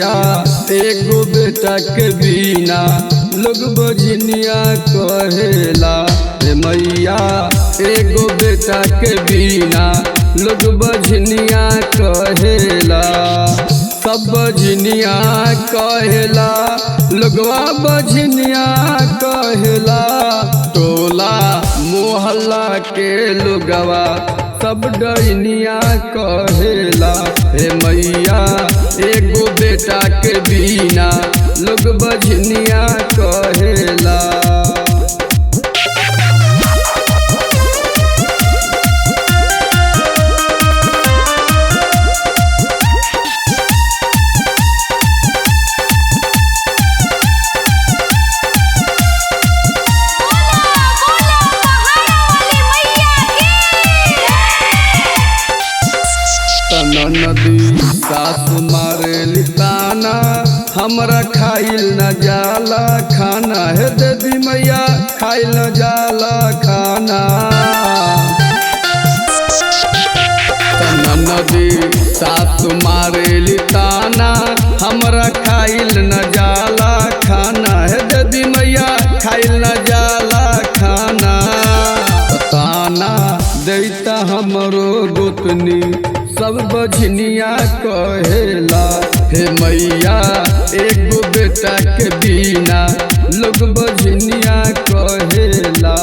मैया एगो बेटा के बिना लोग बजनिया कहेला। हे मैया एगो बेटा के बिना लोग बजनिया कहेला। सब बजनिया कहेला लोगवा बजनिया कहेला। टोला मोहल्ला के लोगवा सब डैनिया कहेला। हे मैया एगो बेटा के बिना लोग बजनिया कहेला। नदी सास मारे लिताना हमरा खाइल न जाला खाना। हे देवी मैया खाइल न जाला खाना। नदी सास मारे लिताना हमरा खाइल न जाला खाना। हे देवी मैया खाइल न जाला खाना। ताना दैता हमरो गोतनी सब बजनिया कहेला। हे मैया एगो बेटा के बिना लोग बजनिया कहेला।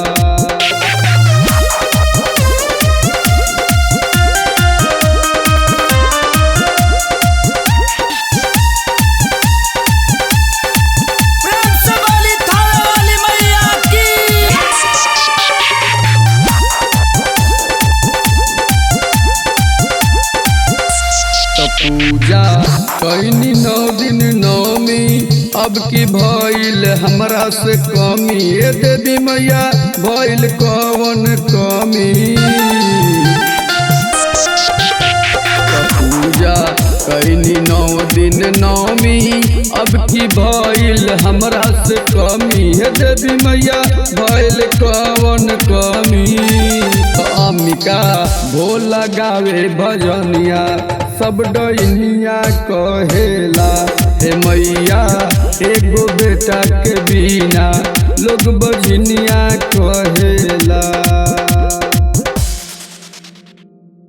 पूजा कैनी 9 दिन नौमी अब की भइल हमरा से कमी। ए देवी मैया भइल कवन कमी। पूजा कैनी 9 दिन नौमी अब की भइल हमरा से कमी। हे देवी मैया भइल कवन कमी। अम्बिका भोला गावे भजनिया सब डैनिया कहेला। हे मैया एगो बेटा के बिना लोग बजनिया कहेला।